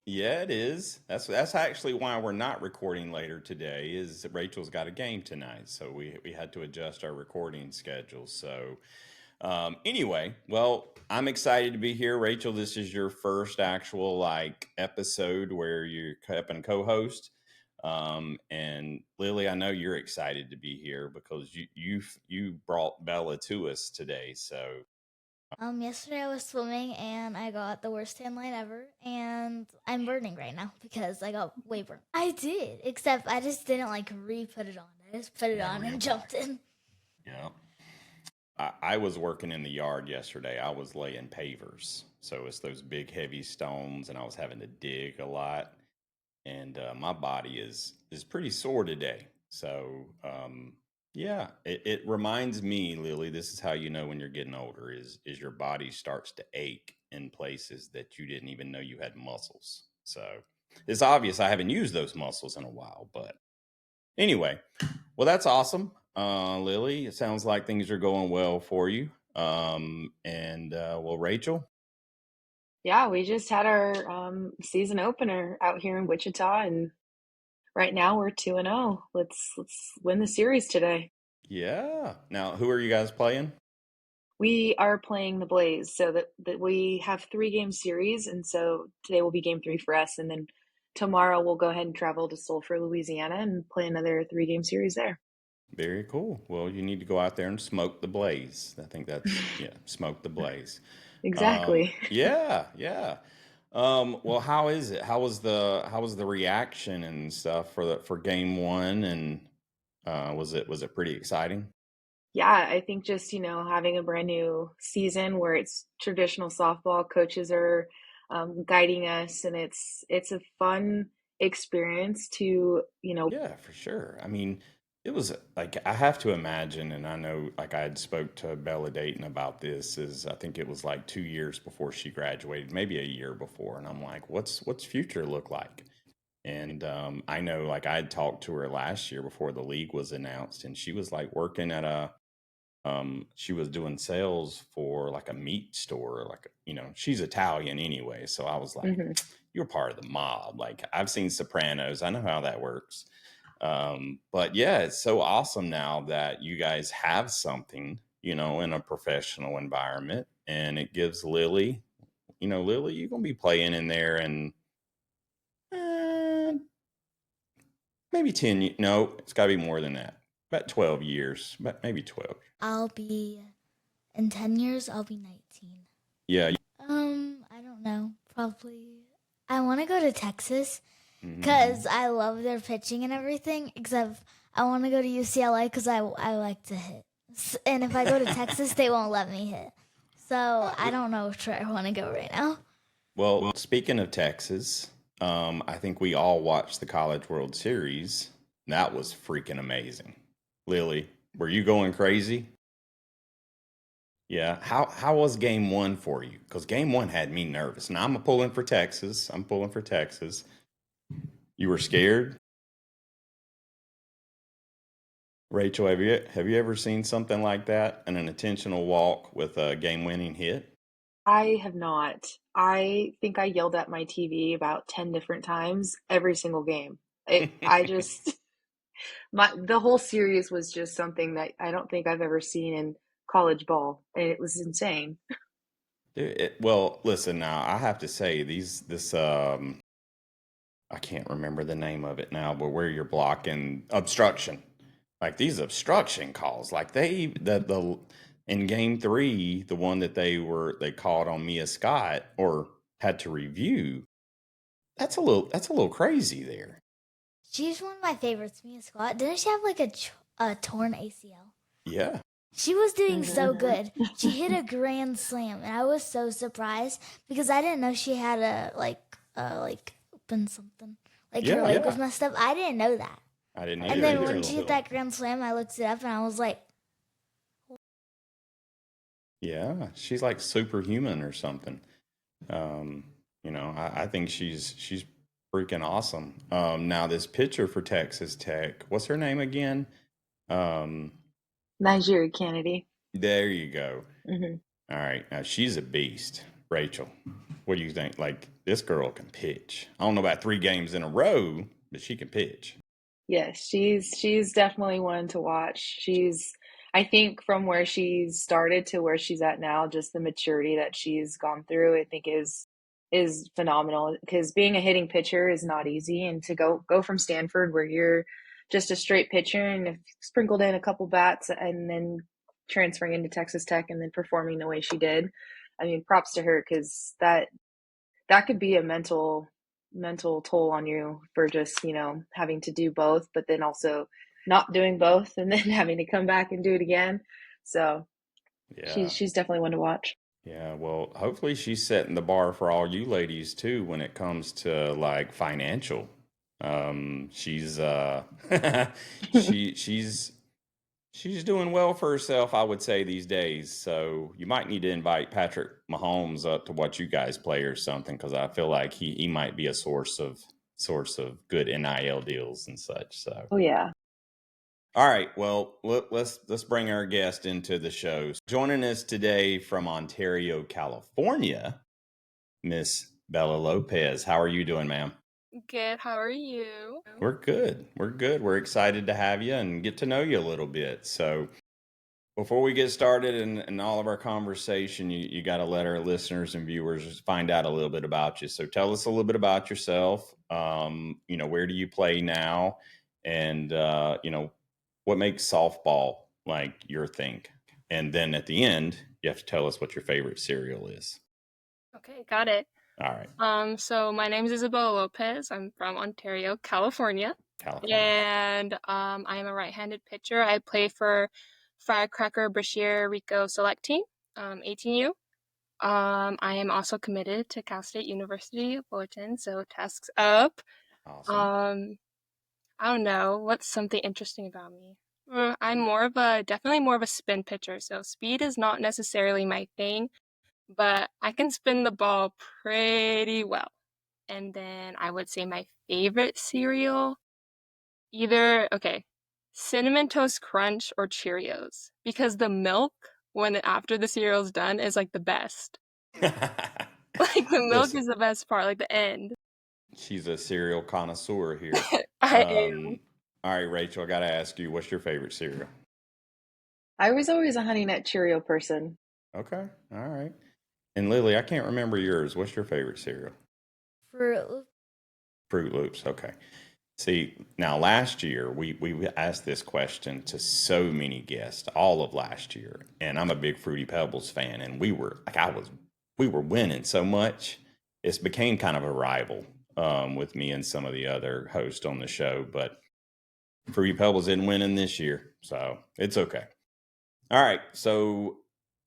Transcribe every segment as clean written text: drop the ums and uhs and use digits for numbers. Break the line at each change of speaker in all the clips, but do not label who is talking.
Yeah, it is. That's actually why we're not recording later today. Is Rachel's got a game tonight, so we had to adjust our recording schedule. So anyway, well, I'm excited to be here, Rachel. This is your first actual like episode where you're up and co-host. And Lily, I know you're excited to be here because you brought Bella to us today. So
Yesterday I was swimming and I got the worst tan line ever, and I'm burning right now because I got way burned. I did, except I just didn't like re-put it on. I just put it
yeah,
on and
reapply.
jumped in.
Yeah. I was working in the yard yesterday. I was laying pavers. So it's those big heavy stones and I was having to dig a lot. And my body is pretty sore today. So yeah, it reminds me, Lily, this is how you know when you're getting older is your body starts to ache in places that you didn't even know you had muscles. So it's obvious I haven't used those muscles in a while, but anyway, well, that's awesome, Lily. It sounds like things are going well for you. And well, Rachel.
Yeah, we just had our season opener out here in Wichita, and right now we're 2-0. Let's win the series today.
Yeah. Now, who are you guys playing?
We are playing the Blaze, so that we have 3 game series, and so today will be game 3 for us, and then tomorrow we'll go ahead and travel to Sulphur, Louisiana, and play another 3 game series there.
Very cool. Well, you need to go out there and smoke the blaze. I think that's yeah, smoke the blaze.
Exactly.
Yeah, yeah. Well, how is it? How was the reaction and stuff for game one? And was it pretty exciting?
Yeah, I think just, having a brand new season where it's traditional softball, coaches are guiding us, and it's a fun experience to,
Yeah, for sure. I mean, it was like I have to imagine, and I know like I had spoke to Bella Dayton about this. Is I think it was like 2 years before she graduated, maybe a year before, and I'm like, what's future look like? And I know like I had talked to her last year before the league was announced, and she was like working at a she was doing sales for like a meat store, like she's Italian anyway, so I was like,
Mhm.
you're part of the mob. Like I've seen Sopranos, I know how that works. But yeah, it's so awesome now that you guys have something, in a professional environment, and it gives Lily, Lily, you're gonna be playing in there, and uh, maybe 10. No, it's got to be more than that. About 12 years, but maybe 12.
I'll be in 10 years. I'll be 19.
Yeah.
I don't know. Probably. I want to go to Texas
Hmm.
because I love their pitching and everything. Except I want to go to UCLA because I like to hit. And if I go to Texas, they won't let me hit. So I don't know which way I want to go right now.
Well, speaking of Texas, I think we all watched the College World Series. That was freaking amazing. Lily, were you going crazy? Yeah. How was game one for you? Because game one had me nervous. Now I'm pulling for Texas. I'm pulling for Texas. You were scared? Rachel, have you ever seen something like that? An intentional walk with a game winning hit?
I have not. I think I yelled at my TV about 10 different times every single game. I just the whole series was just something that I don't think I've ever seen in college ball, and it was insane.
Dude, well, listen now, I have to say this I can't remember the name of it now, but where you're blocking obstruction. Like these obstruction calls, like the in game three, the one that they called on Mia Scott or had to review, that's a little crazy there.
She's one of my favorites, Mia Scott. Didn't she have like a torn ACL?
Yeah.
She was doing so
Hmm.
good. She hit a grand slam, and I was so surprised because I didn't know she had a like open something. Like her
Yeah.
leg was messed up. I didn't know that.
I didn't
And
either
then
until
when she hit that grand slam, I looked it up and I was like,
yeah, she's like superhuman or something. Um, I think she's freaking awesome. Now this pitcher for Texas Tech, what's her name again? Um,
Nigeria Kennedy.
there you go.
Hmm.
All right, now she's a beast. Rachel, what do you think? Like, this girl can pitch. I don't know about 3 games in a row, but she can pitch.
Yes, she's definitely one to watch. I think from where she's started to where she's at now, just the maturity that she's gone through, I think is phenomenal. Because being a hitting pitcher is not easy, and to go from Stanford where you're just a straight pitcher and if sprinkled in a couple bats and then transferring into Texas Tech and then performing the way she did. I mean, props to her because that could be a mental toll on you for just, having to do both, but then also not doing both and then having to come back and do it again. So
Yeah.
she's definitely one to watch.
Yeah, well, hopefully she's setting the bar for all you ladies too when it comes to like financial. She's she's she's doing well for herself, I would say these days. So you might need to invite Patrick Mahomes up to watch you guys play or something because I feel like he might be a source of good NIL deals and such. So
Oh yeah.
all right, well, let's bring our guest into the show. Joining us today from Ontario, California, Miss Bella Lopez. How are you doing, ma'am?
Good. How are you?
We're good. We're good. We're excited to have you and get to know you a little bit. So before we get started in all of our conversation, you got to let our listeners and viewers find out a little bit about you. So tell us a little bit about yourself. Where do you play now? And, what makes softball like your thing? And then at the end, you have to tell us what your favorite cereal is.
Okay, got it.
All right.
So my name is Isabella Lopez. I'm from Ontario, California.
California.
And I am a right-handed pitcher. I play for Firecracker Brashear Rico Select Team, 18U. I am also committed to Cal State University Fullerton, so tasks up.
Awesome.
I don't know. What's something interesting about me? I'm definitely more of a spin pitcher, so speed is not necessarily my thing, but I can spin the ball pretty well. And then I would say my favorite cereal, Cinnamon Toast Crunch or Cheerios, because the milk after the cereal's done is like the best. Like the milk
Listen,
is the best part, like the end.
she's a cereal connoisseur here.
I am.
All right, Rachel, I got to ask you, what's your favorite cereal?
I was always a Honey Nut Cheerio person.
Okay, all right. And Lily, I can't remember yours. What's your favorite cereal?
Fruit Loop.
Fruit Loops. Okay. See, now last year we asked this question to so many guests all of last year, and I'm a big Fruity Pebbles fan, and we were winning so much, it's became kind of a rival with me and some of the other hosts on the show, but Fruity Pebbles didn't win in this year, so it's okay. All right, so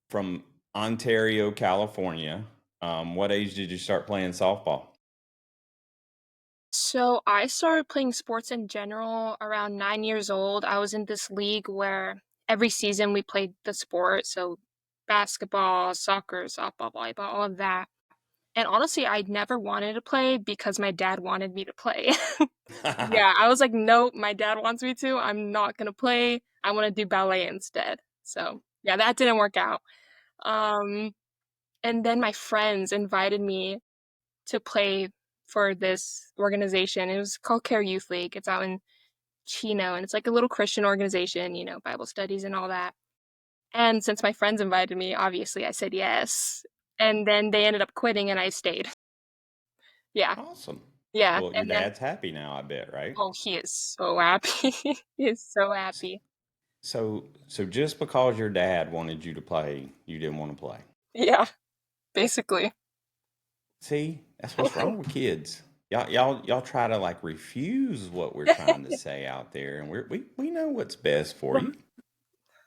from Ontario, California, what age did you start playing softball?
So I started playing sports in general around 9 years old. I was in this league where every season we played the sport. So basketball, soccer, softball, volleyball, all of that. And honestly, I never wanted to play because my dad wanted me to play. Yeah, I was like, nope, my dad wants me to. I'm not going to play. I want to do ballet instead. So yeah, that didn't work out. Um, and then my friends invited me to play for this organization. It was called Care Youth League. It's out in Chino, and it's like a little Christian organization, Bible studies and all that. And since my friends invited me, obviously I said yes. And then they ended up quitting and I stayed. Yeah.
Awesome.
Yeah.
Well, your dad's happy now, I bet, right?
Oh, he is so happy. He is so happy.
So just because your dad wanted you to play, you didn't want to play.
Yeah, basically.
See, that's what's wrong with kids. Y'all try to like refuse what we're trying to say out there, and we know what's best for you.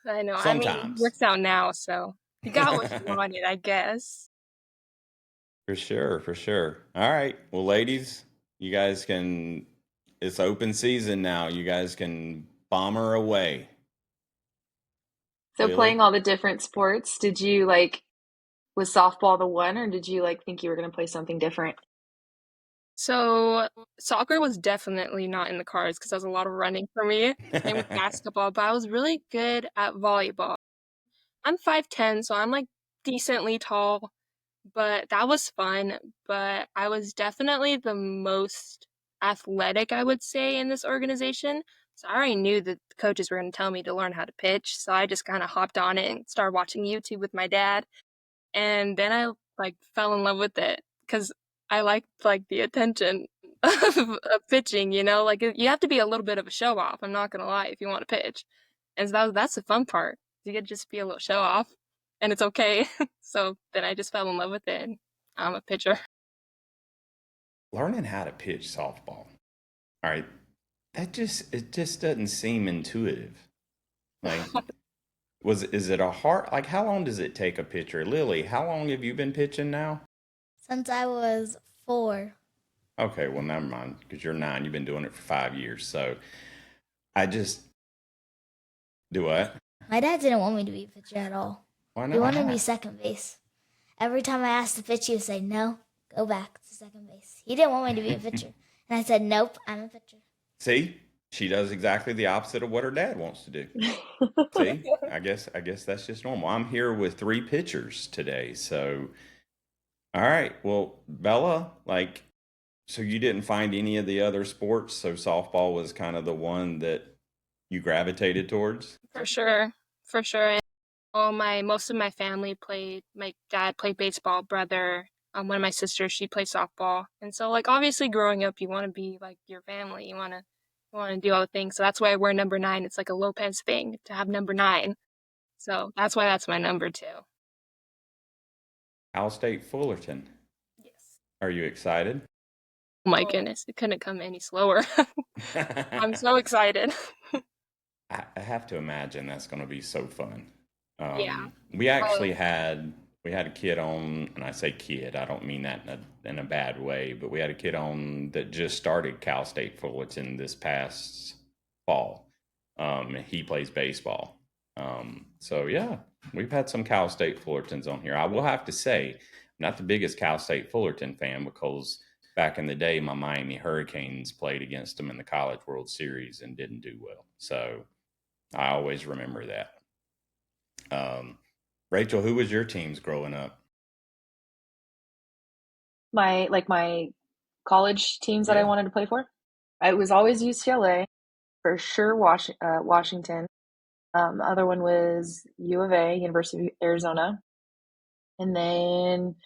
I know. I mean, it
Sometimes.
works out now, so you got what you wanted, I guess.
For sure, for sure. All right. Well, ladies, you guys can, it's open season now. You guys can bomber away.
So
Lily?
playing all the different sports, did you was softball the one, or did you think you were going to play something different?
So soccer was definitely not in the cards because there was a lot of running for me. Same with basketball, but I was really good at volleyball. I'm 5'10", so I'm like decently tall. but that was fun. But I was definitely the most athletic, I would say, in this organization. So I already knew that the coaches were going to tell me to learn how to pitch. So I just kind of hopped on it and started watching YouTube with my dad. And then I like fell in love with it because I liked like the attention of pitching, like you have to be a little bit of a show off. I'm not gonna lie if you want to pitch. And so that's the fun part. You get to just be a little show off and it's okay. So then I just fell in love with it and I'm a pitcher.
Learning how to pitch softball. All right, it just doesn't seem intuitive. Like, is it a hard, like, how long does it take a pitcher? Lily, how long have you been pitching now?
Since I was 4.
Okay, well, never mind, because you're 9. You've been doing it for 5 years. So I just do what?
My dad didn't want me to be a pitcher at all.
Why
He wanted me
not?
second base. Every time I asked to pitch, he would say, no, go back to second base. He didn't want me to be a pitcher. And I said, nope, I'm a pitcher.
See, she does exactly the opposite of what her dad wants to do. See, I guess that's just normal. I'm here with 3 pitchers today. So, all right. Well, Bella, like, so you didn't find any of the other sports, so softball was kind of the one that you gravitated towards?
For sure. For sure. And most of my family played. My dad played baseball, brother, one of my sisters, she plays softball. And so like obviously growing up you want to be like your family. You want to do all the things. So that's why I wear number 9. It's like a Lopez thing to have number 9. So that's why that's my number 2.
Cal State Fullerton.
Yes.
Are you excited?
Oh my goodness, it couldn't come any slower. I'm so excited.
I have to imagine that's going to be so fun.
Yeah.
We actually
Oh,
had a kid on, and I say kid, I don't mean that in a bad way, but we had a kid on that just started Cal State Fullerton this past fall. He plays baseball. So yeah, we've had some Cal State Fullertons on here. I will have to say, I'm not the biggest Cal State Fullerton fan because back in the day, my Miami Hurricanes played against them in the College World Series and didn't do well. So I always remember that. Um, Rachel, who was your teams growing up?
My college teams that I
Yeah.
wanted to play for. It was always UCLA, for sure, Washington. The other one was U of A, University of Arizona, and then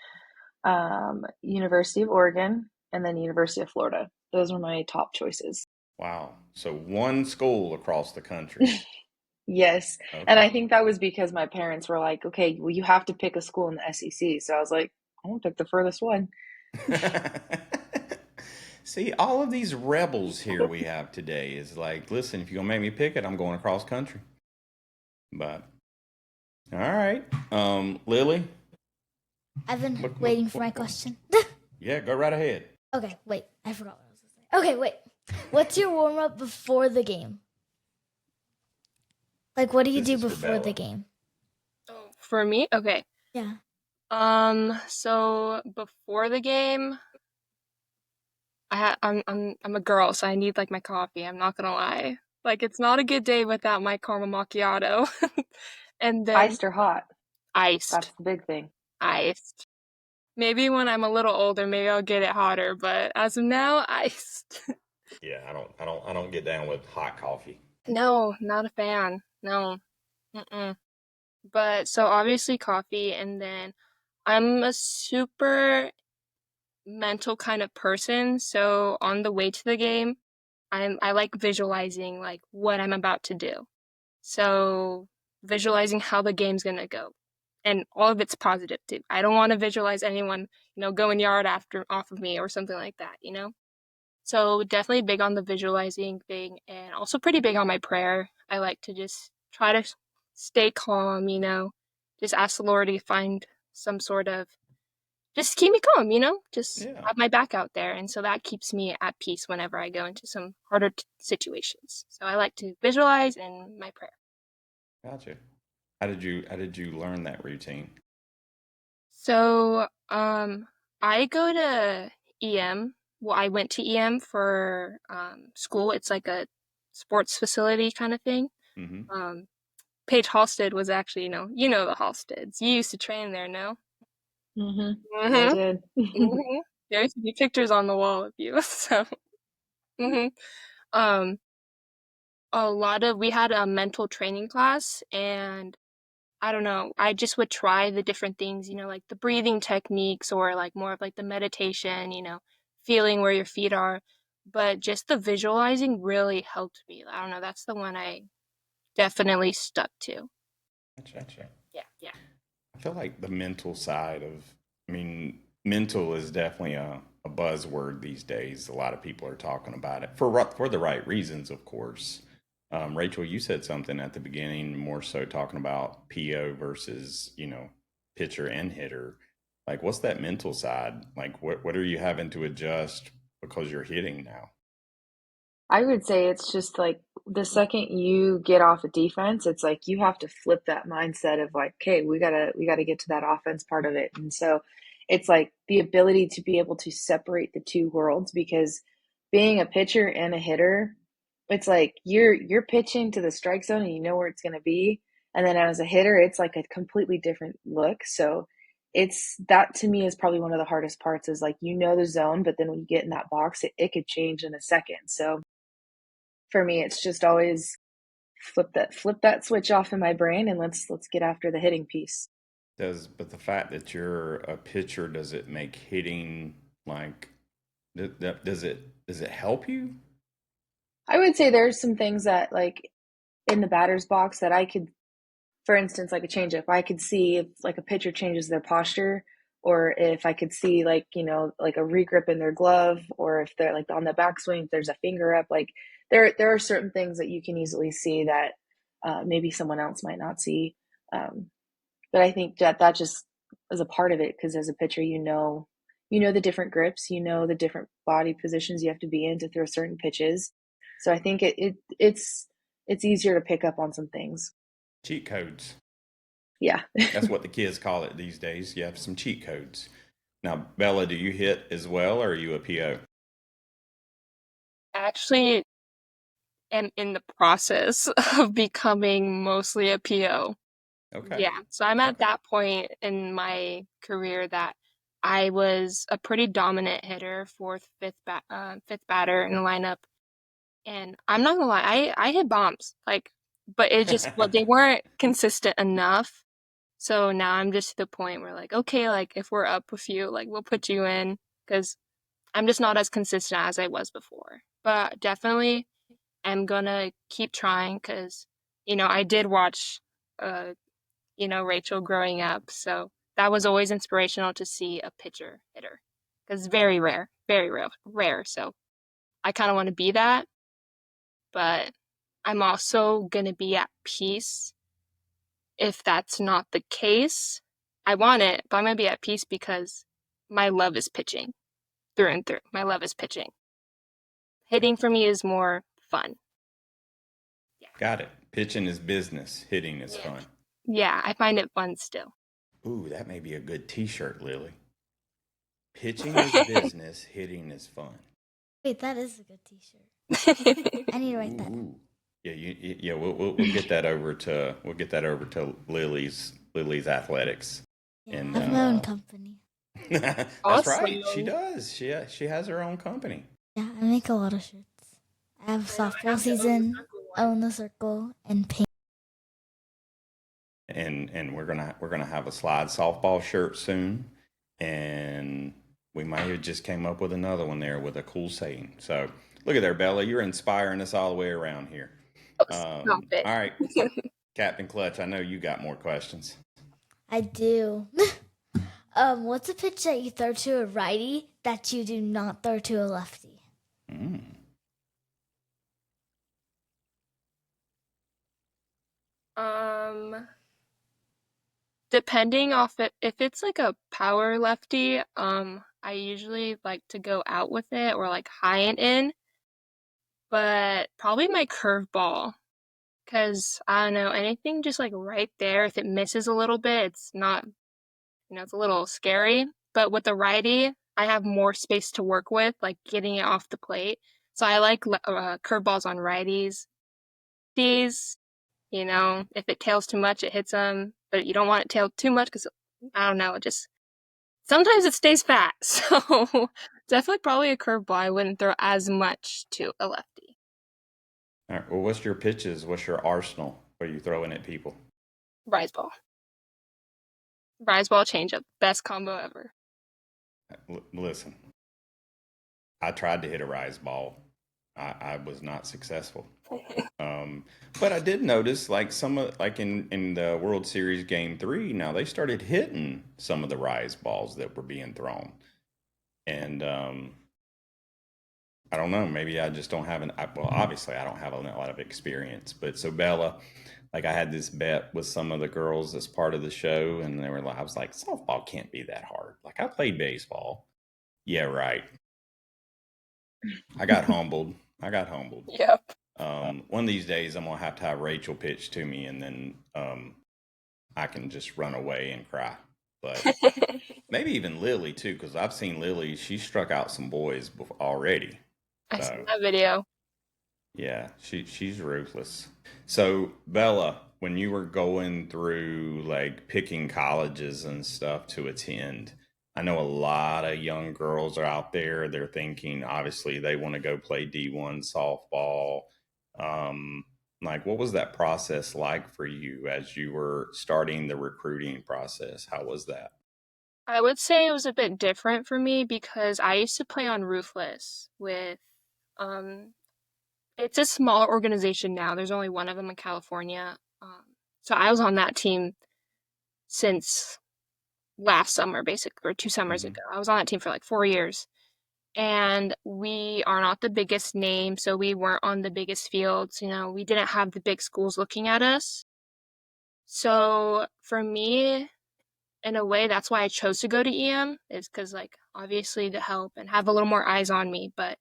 University of Oregon, and then University of Florida. Those were my top choices.
Wow. So one school across the country.
Yes. And I
Okay.
think that was because my parents were like, okay, well, you have to pick a school in the SEC. So I was like, I'm gonna pick the furthest one.
See, all of these rebels here we have today is like, listen, if you're gonna make me pick it, I'm going across country. But all right. Lily,
I've been
look, look,
waiting for my question.
yeah, go right ahead.
Okay, wait. I forgot what I was going to say. Okay, wait. What's your warm up before the game? Like, what do you
This
do
is for
before the
Bella.
game?
for me, okay.
Yeah.
So before the game, I'm a girl, so I need like my coffee. I'm not gonna lie. Like it's not a good day without my caramel macchiato. And then
Iced or hot?
iced,
That's the big thing.
iced. Maybe when I'm a little older, maybe I'll get it hotter, but as of now, iced.
Yeah, I don't get down with hot coffee.
No, not a fan. No. Mm-mm. But so obviously coffee, and then I'm a super mental kind of person, so on the way to the game, I like visualizing like what I'm about to do. So visualizing how the game's gonna go. And all of it's positive too. I don't want to visualize anyone, going yard after off of me or something like that. So definitely big on the visualizing thing and also pretty big on my prayer. I like to just try to stay calm. Just ask the Lord to find some sort of just keep me calm. Just
Yeah,
have my back out there. And so that keeps me at peace whenever I go into some harder situations. So I like to visualize and my prayer.
gotcha. How did you learn that routine?
So I go to EM. Well, I went to EM for school. It's like a sports facility kind of thing.
Mm-hmm.
Um, Paige Halstead was actually, you know the Halsteads. You used to train there, no?
I
Mm-hmm.
did.
Mm-hmm. There used to be pictures on the wall of you. So, hmm um, we had a mental training class, and I don't know, I just would try the different things, like the breathing techniques or like more of like the meditation, feeling where your feet are. But just the visualizing really helped me. I don't know, that's the one I definitely stuck to.
Gotcha.
Yeah, yeah.
I feel like the mental side of, I mean, mental is definitely a buzzword these days. A lot of people are talking about it for the right reasons, of course. Rachel, you said something at the beginning, more so talking about PO versus, pitcher and hitter. Like, what's that mental side? Like, what are you having to adjust because you're hitting now?
I would say it's just like the second you get off a defense, it's like you have to flip that mindset of like, okay, we gotta get to that offense part of it. And so it's like the ability to be able to separate the two worlds because being a pitcher and a hitter, it's like you're pitching to the strike zone and you know where it's gonna be. And then as a hitter, it's like a completely different look. So it's that to me is probably one of the hardest parts is like you know the zone, but then when you get in that box, it could change in a second. So for me, it's just always flip that switch off in my brain and let's get after the hitting piece.
But the fact that you're a pitcher, does it make hitting like, does it help you?
I would say there's some things that like in the batter's box that I could, for instance, like a changeup, I could see if like a pitcher changes their posture, or if I could see like like a regrip in their glove, or if they're like on the backswing, if there's a finger up, like there are certain things that you can easily see that maybe someone else might not see. Um, But I think that just is a part of it because as a pitcher, you know the different grips, you know the different body positions you have to be in to throw certain pitches. So I think it's easier to pick up on some things.
Cheat codes.
Yeah.
That's what the kids call it these days. You have some cheat codes. Now, Bella, do you hit as well, or are you a PO?
Actually, am in the process of becoming mostly a PO.
Okay.
Yeah, so I'm at
Okay.
that point in my career that I was a pretty dominant hitter, fifth batter in the lineup, and I'm not gonna lie, I hit bombs, like, but well, they weren't consistent enough. So now I'm just to the point where like, okay, like if we're up a few, like we'll put you in because I'm just not as consistent as I was before. But definitely am gonna keep trying because, I did watch, uh, Rachel growing up. So that was always inspirational to see a pitcher hitter because very rare, very rare, rare. So I kind of want to be that, but I'm also gonna be at peace if that's not the case. I want it, but I'm gonna be at peace because my love is pitching through and through. My love is pitching. Hitting for me is more fun. Yeah.
Got it. Pitching is business. Hitting is
Yeah.
fun.
Yeah, I find it fun still.
Ooh, that may be a good T-shirt, Lily. Pitching is business. Hitting is fun.
Wait, that is a good T-shirt. I need to write that.
Ooh. Yeah, yeah. We'll get that over to Lily's athletics,
Yeah,
and
I have my own company.
that's right. She
Awesome.
does. She has her own company.
Yeah, I make a lot of shirts. I have softball season, own the circle, and paint.
And we're gonna have a slide softball shirt soon, and we might have just came up with another one there with a cool saying. So look at there, Bella, you're inspiring us all the way around here.
Stop it.
All right, Captain Clutch, I know you got more questions.
I do. What's a pitch that you throw to a righty that you do not throw to a lefty?
Mm.
Um, Depending off it, if it's like a power lefty, I usually like to go out with it or like high and in, but probably my curveball. Cause I don't know, anything just like right there, if it misses a little bit, it's not, it's a little scary. But with the righty, I have more space to work with, like getting it off the plate. So I like curveballs on righties. These, if it tails too much, it hits them, but you don't want it tailed too much because I don't know, it just sometimes it stays fat. So definitely probably a curveball. I wouldn't throw as much to a lefty.
All right. Well, what's your pitches? What's your arsenal? What are you throwing at people?
Rise ball. Rise ball changeup. Best combo ever.
Listen, I tried to hit a rise ball. I was not successful. Um, but I did notice, like some of, like in the World Series Game 3, now they started hitting some of the rise balls that were being thrown, and I don't know. Maybe I just don't have well, obviously I don't have a lot of experience. But so Bella, like I had this bet with some of the girls as part of the show, and they were like, I was like, softball can't be that hard. Like I played baseball. Yeah, right. I got humbled. I got humbled.
Yep.
One of these days, I'm gonna have to have Rachel pitch to me, and then I can just run away and cry. But maybe even Lily too, because I've seen Lily. She struck out some boys already.
I
So
saw that video.
yeah, she's ruthless. So Bella, when you were going through like picking colleges and stuff to attend, I know a lot of young girls are out there. They're thinking obviously they want to go play D1 softball. Um, like what was that process like for you as you were starting the recruiting process? How was that?
I would say it was a bit different for me because I used to play on Ruthless with um it's a smaller organization now. There's only one of them in California. So I was on that team since last summer, basically, or 2 summers
Hmm.
ago. I was on that team for like 4 years. And we are not the biggest name, so we weren't on the biggest fields. We didn't have the big schools looking at us. So for me, in a way, that's why I chose to go to EM, is because, like, obviously to help and have a little more eyes on me. But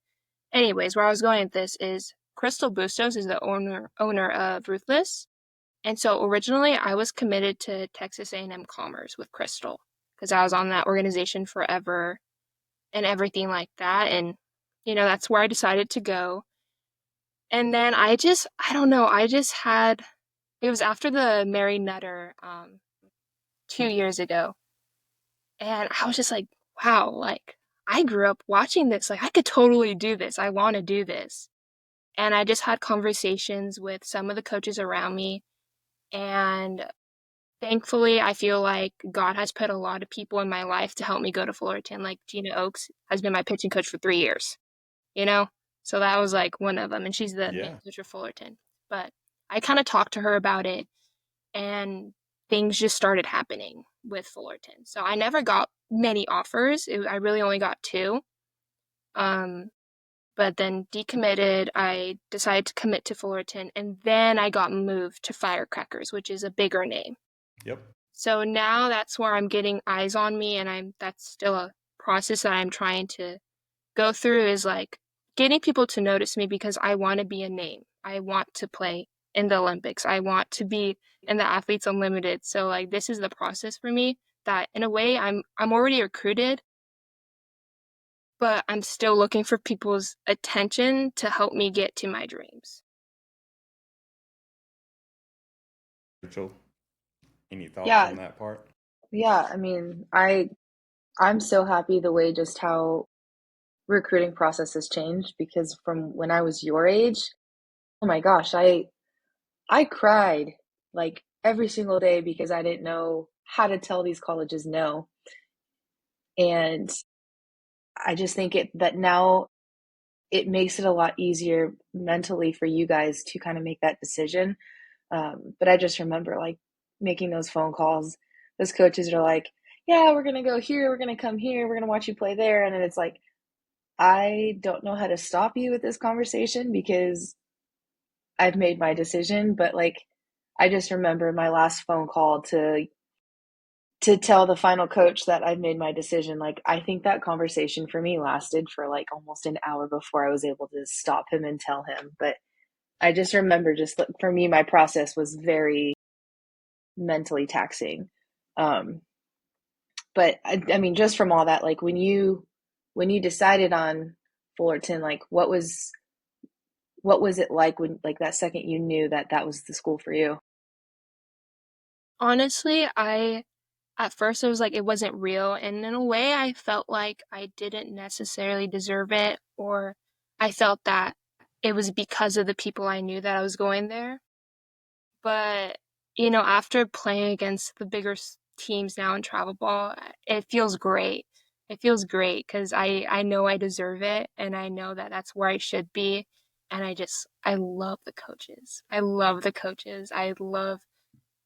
anyways, where I was going with this is Crystal Bustos is the owner of Ruthless. And so originally I was committed to Texas A&M Commerce with Crystal because I was on that organization forever and everything like that. And, that's where I decided to go. And then I don't know, it was after the Mary Nutter 2 years ago. And I was just like, wow, like I grew up watching this. Like I could totally do this. I want to do this. And I just had conversations with some of the coaches around me. And thankfully, I feel like God has put a lot of people in my life to help me go to Fullerton. Like Gina Oakes has been my pitching coach for 3 years, you know? So that was like one of them. And she's the main
Yeah.
coach of Fullerton. But I kind of talked to her about it and things just started happening with Fullerton. So I never got many offers. I really only got two. Um, but then decommitted. I decided to commit to Fullerton, and then I got moved to Firecrackers, which is a bigger name.
Yep.
So now that's where I'm getting eyes on me, and that's still a process that I'm trying to go through is like getting people to notice me because I want to be a name. I want to play in the Olympics. I want to be in the Athletes Unlimited. So like this is the process for me that in a way I'm already recruited, but I'm still looking for people's attention to help me get to my dreams.
Rachel, any thoughts
Yeah,
on that part?
yeah. I mean, I'm so happy the way just how recruiting process has changed because from when I was your age, oh my gosh, I cried like every single day because I didn't know how to tell these colleges no. And I just think that now it makes it a lot easier mentally for you guys to kind of make that decision. But I just remember like making those phone calls. Those coaches are like, yeah, we're going to go here. We're going to come here. We're going to watch you play there. And then it's like, I don't know how to stop you with this conversation because I've made my decision. But like, I just remember my last phone call to tell the final coach that I've made my decision. Like, I think that conversation for me lasted for like almost an hour before I was able to stop him and tell him. But I just remember just for me, my process was very mentally taxing. Um, but I mean, just from all that, like when you decided on Fullerton, like what was it like when like that second you knew that that was the school for you?
Honestly, I at first it was like it wasn't real, and in a way I felt like I didn't necessarily deserve it, or I felt that it was because of the people I knew that I was going there. But, after playing against the bigger teams now in travel ball, it feels great. It feels great because I know I deserve it, and I know that that's where I should be. And I love the coaches. I love the coaches. I love,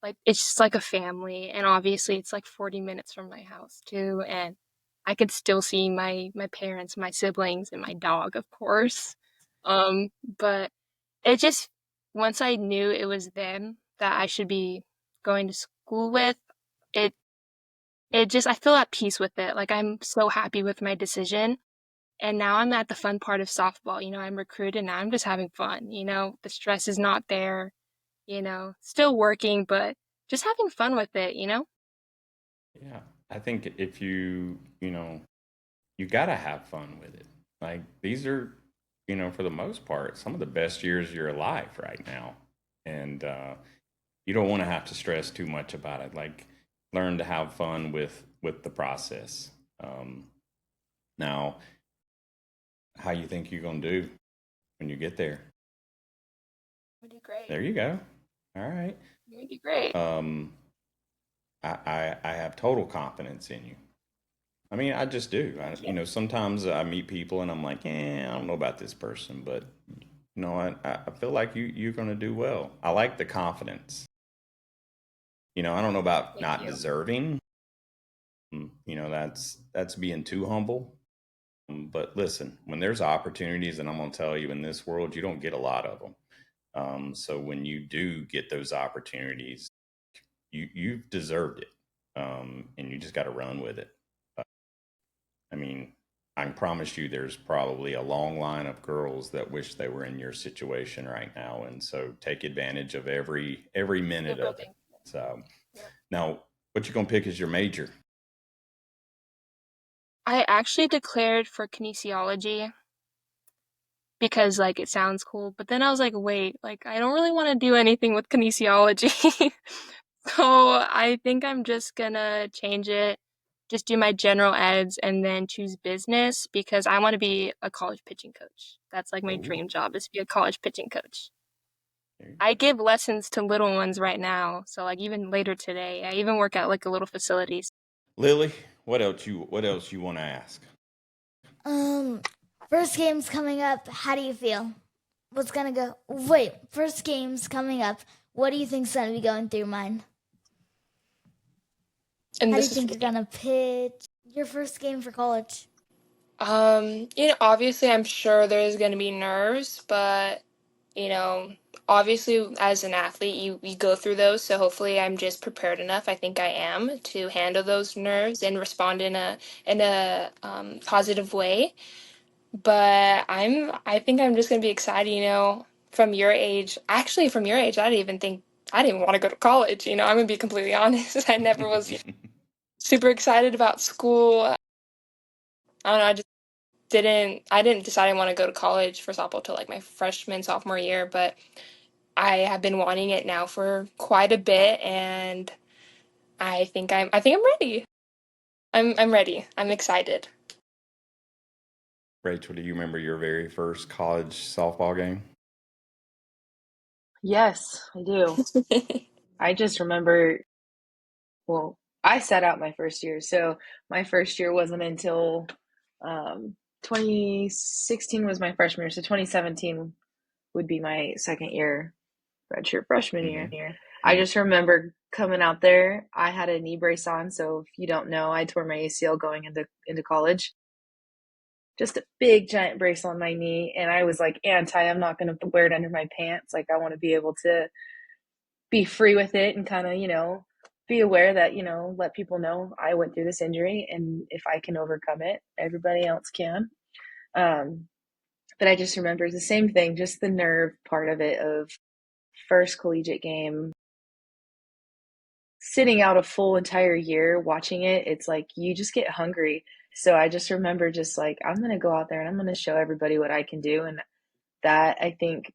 like, it's just like a family. And obviously, it's like 40 minutes from my house, too. And I could still see my parents, my siblings, and my dog, of course. But it just, once I knew it was them that I should be going to school with, it I feel at peace with it. Like, I'm so happy with my decision. And now I'm at the fun part of softball. I'm recruited now. I'm just having fun. The stress is not there, still working, but just having fun with it.
Yeah, I think if you got to have fun with it. Like these are, for the most part, some of the best years of your life right now. And you don't want to have to stress too much about it. Like learn to have fun with the process. Now, how you think you're going to do when you get there?
We do great.
There you go. All right.
We do great.
I have total confidence in you. I mean, I just do. Sometimes I meet people and I'm like, I don't know about this person, but I feel like you're going to do well. I like the confidence. I don't know about
Thank
not
you.
deserving. That's being too humble. But listen, when there's opportunities, and I'm going to tell you, in this world, you don't get a lot of them. So when you do get those opportunities, you've deserved it, and you just got to run with it. I mean, I can promise you there's probably a long line of girls that wish they were in your situation right now. And so take advantage of every minute of it. So now what you gonna pick as your major?
I actually declared for kinesiology because, like, it sounds cool, but then I was like, wait, like, I don't really want to do anything with kinesiology. So I think I'm just gonna change it, just do my general eds and then choose business because I want to be a college pitching coach. That's like my
Oh,
dream job, is to be a college pitching coach.
there you
I
go.
give lessons to little ones right now, so like even later today, I even work at like a little facility.
Lily, what else you want to ask?
Um, first game's coming up. How do you feel? What's gonna go? Wait, first game's coming up. What do you think's gonna be going through your mind?
And
How do you
this is
think
for
you're
me.
gonna pitch your first game for college?
Obviously I'm sure there's gonna be nerves, but you know, obviously as an athlete you go through those, so hopefully I'm just prepared enough. I think I am to handle those nerves and respond in a positive way. But I think I'm just gonna be excited, from your age. Actually, from your age, I didn't want to go to college, I'm gonna be completely honest. I never was super excited about school. I don't know, I didn't decide I want to go to college for softball till like my freshman, sophomore year, but I have been wanting it now for quite a bit, and I think I'm ready. I'm ready. I'm excited.
Rachel, do you remember your very first college softball game?
Yes, I do. I just remember, well, I sat out my first year. So my first year wasn't until 2016 was my freshman year. So 2017 would be my second year, redshirt freshman
Mm-hmm.
year. I just remember coming out there. I had a knee brace on. So if you don't know, I tore my ACL going into college. Just a big giant brace on my knee. And I was like I'm not going to wear it under my pants. Like I want to be able to be free with it and kind of, be aware that, let people know I went through this injury and if I can overcome it, everybody else can. Um, but I just remember the same thing, just the nerve part of it of first collegiate game, sitting out a full entire year watching it. It's like you just get hungry. So I just remember just like, I'm going to go out there and I'm going to show everybody what I can do. And that, I think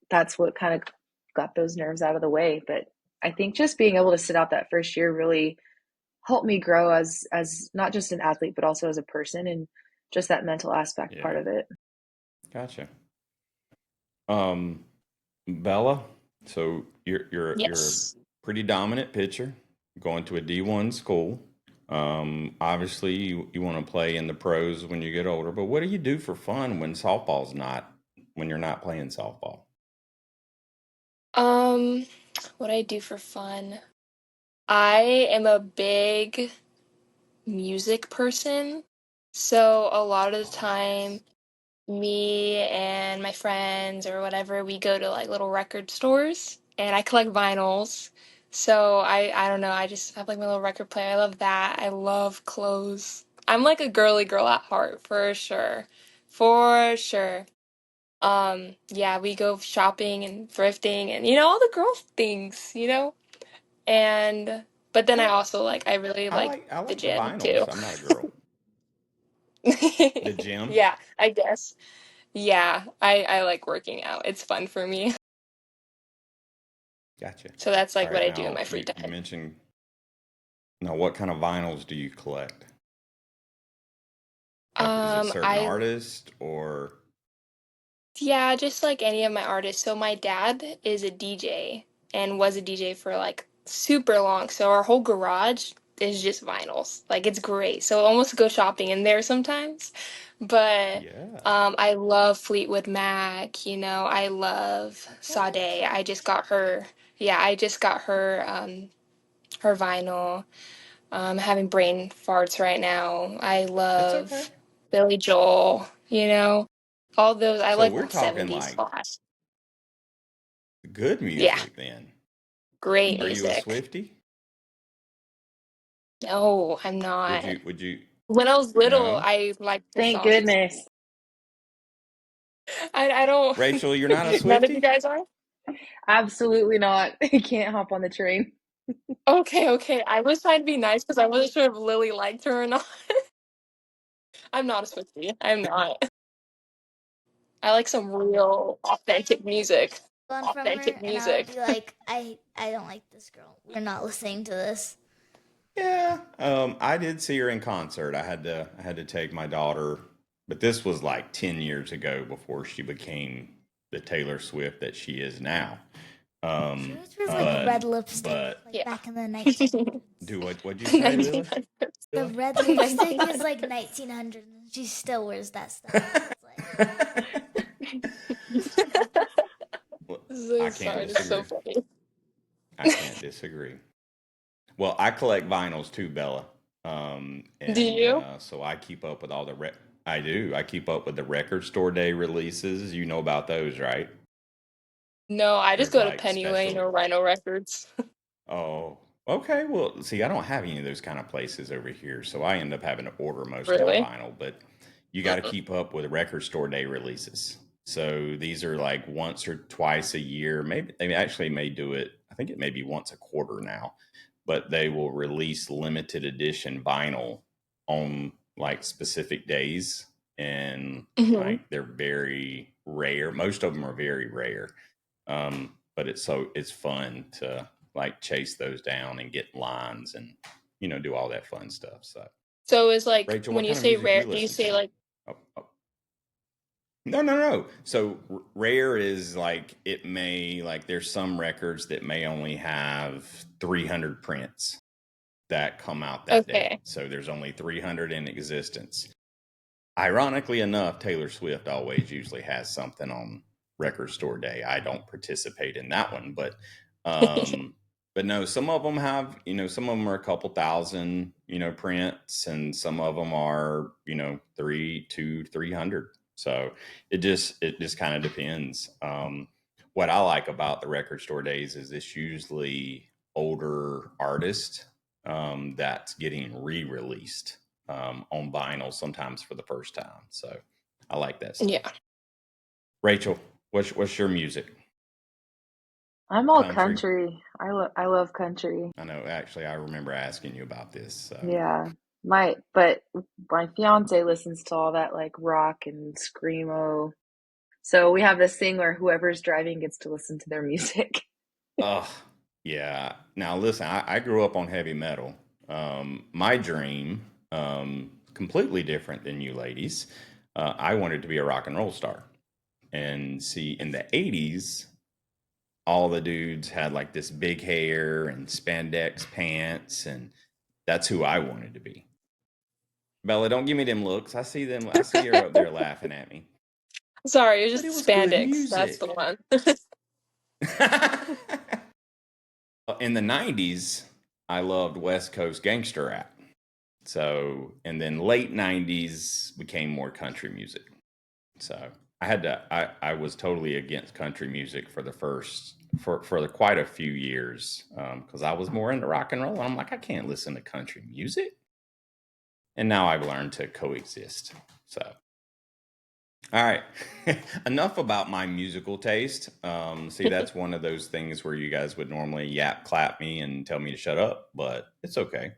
that's what kind of got those nerves out of the way. But I think just being able to sit out that first year really helped me grow as not just an athlete but also as a person and just that mental aspect part
Yeah,
of it.
gotcha. Um, Bella, so you're a
Yes.
pretty dominant pitcher, going to a D1 school. Obviously, you want to play in the pros when you get older, but what do you do for fun when you're not playing softball?
Um, what I do for fun. I am a big music person. So a lot of the
Oh,
time,
yes.
me and my friends or whatever, we go to like little record stores and I collect vinyls. So I don't know, I just have like my little record player. I love that. I love clothes. I'm like a girly girl at heart for sure. For sure. Yeah, we go shopping and thrifting and all the girl things. And but then I
Well,
also I really like
I
the
like the
gym too.
vinyls. I'm not a girl. The gym,
Yeah, I guess. Yeah, I like working out. It's fun for me.
gotcha.
So that's
All
like what
right,
I do in
now
my free
you
time.
mentioned now what kind of vinyls do you collect? Like, is it certain
I
artist or
Yeah, just like any of my artists. So my dad is a DJ and was a DJ for like super long. So our whole garage is just vinyls. Like it's great. So I almost go shopping in there sometimes. But
yeah?
I love Fleetwood Mac, I love Sade.
Okay.
I just got her vinyl. Having brain farts right now. I
It's okay.
love Billy Joel. All those. I
So
like
we're talking
70s
like
slash.
good
Yeah,
music then.
great
Are you a
music.
Swiftie?
No, I'm not.
Would you
When I was little,
no?
I liked the
Thank
songs.
goodness.
I don't.
Rachel, you're not a
None of you
Swiftie?
guys are?
Absolutely not. I can't hop on the train.
Okay, okay. I was trying to be nice because I wasn't sure if Lily liked her or not. I'm not a Swiftie. I'm not. I like some real authentic music.
Gone from
Authentic
her, and I would
music.
be like, I don't like this girl. We're not listening to this.
Yeah. I did see her in concert. I had to take my daughter, but this was like 10 years ago before she became the Taylor Swift that she is now.
She
Um,
always wears like
Oh,
red
but
lipstick,
but
like
yeah.
back in the 1900s.
do what'd you say, Lily?
1900.
The
Lily?
red lipstick is like 1900s, and she still wears that stuff. It's like,
Well,
So
I can't
sorry, it's so
disagree.
funny.
I can't disagree. Well, I collect vinyls too, Bella.
Do
And
you?
so I keep up with I do. I keep up with the record store day releases. You know about those, right?
No, I just
There's
go to
like
Penny Lane
special.
or Rhino Records.
Oh, okay. Well, see, I don't have any of those kind of places over here, so I end up having to order most of my
Really?
vinyl. But you got to keep up with record store day releases. So these are like once or twice a year. Maybe they actually may do it. I think it may be once a quarter now, but they will release limited edition vinyl on like specific days, and
Hmm.
like they're very rare. Most of them are very rare. But it's fun to like chase those down and get lines and do all that fun stuff. So
So is like
Rachel,
when
what
you
kind of
say
music do
rare,
you
do you
listen
say
to?
like
Oh, oh. No, no, no. So rare is like it may like there's some records that may only have 300 prints that come out that day.
okay.
So there's only 300 in existence. Ironically enough, Taylor Swift always usually has something on Record Store Day. I don't participate in that one, um, but no, some of them have, some of them are a couple thousand, prints, and some of them are, three to 300. So it just kind of depends. What I like about the Record Store Days is it's usually older artist that's getting re-released on vinyl, sometimes for the first time. So I like that stuff.
Yeah.
Rachel, what's your music?
I'm all
Country.
country. I love country.
I know. Actually, I remember asking you about this. So
Yeah. But my fiance listens to all that like rock and screamo. So we have this thing where whoever's driving gets to listen to their music.
oh Yeah. Now listen, I grew up on heavy metal. My dream, completely different than you ladies. I wanted to be a rock and roll star. And see, in the '80s, all the dudes had like this big hair and spandex pants, and that's who I wanted to be. Bella, don't give me them looks. I see them. I see her up there laughing at me.
Sorry, it was
But it
just
was good
spandex. That's the
music.
one.
In the '90s, I loved West Coast gangster rap. So, and then late '90s became more country music. So I was totally against country music for the first, for the, quite a few years, because I was more into rock and roll. And I'm like, I can't listen to country music. And now I've learned to coexist. So, all right. Enough about my musical taste. See, that's one of those things where you guys would normally yap clap me and tell me to shut up, but it's okay.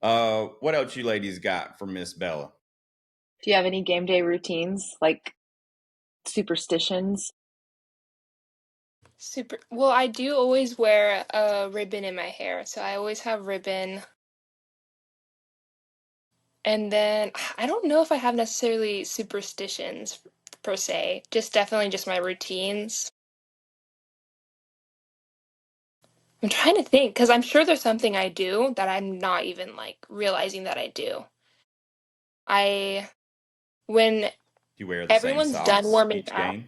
What else you ladies got for Miss Bella?
Do you have any game day routines, like superstitions?
Super. Well, I do always wear a ribbon in my hair, so I always have ribbon. And then I don't know if I have necessarily superstitions per se, just definitely just my routines. I'm trying to think because I'm sure there's something I do that I'm not even like realizing that I do. I when
Do you wear the same
everyone's done
socks
warming
each
up,
game?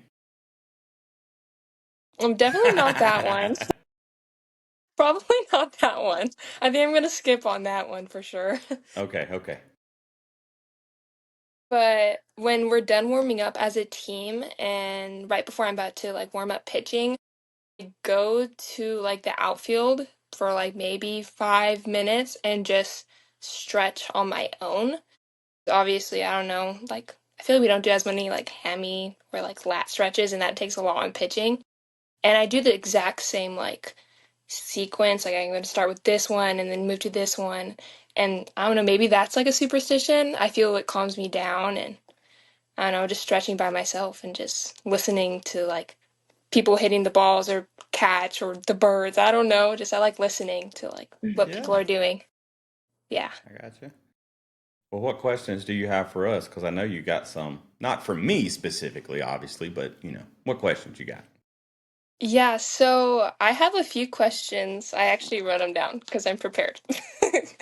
I'm definitely not that one. Probably not that one. I think I'm gonna skip on that one for sure.
Okay, okay.
But when we're done warming up as a team and right before I'm about to like warm up pitching, I go to like the outfield for like maybe 5 minutes and just stretch on my own. Obviously, I don't know, like I feel like we don't do as many like hammy or like lat stretches and that takes a lot on pitching. And I do the exact same like sequence. Like I'm going to start with this one and then move to this one. And I don't know, maybe that's like a superstition. I feel it calms me down and I don't know, just stretching by myself and just listening to like people hitting the balls or catch or the birds. I don't know. Just I like listening to like what people
Yeah,
are doing. Yeah.
I got you. Well, what questions do you have for us? Because I know you got some, not for me specifically, obviously, but what questions you got?
Yeah, so I have a few questions. I actually wrote them down because I'm prepared.
Awesome.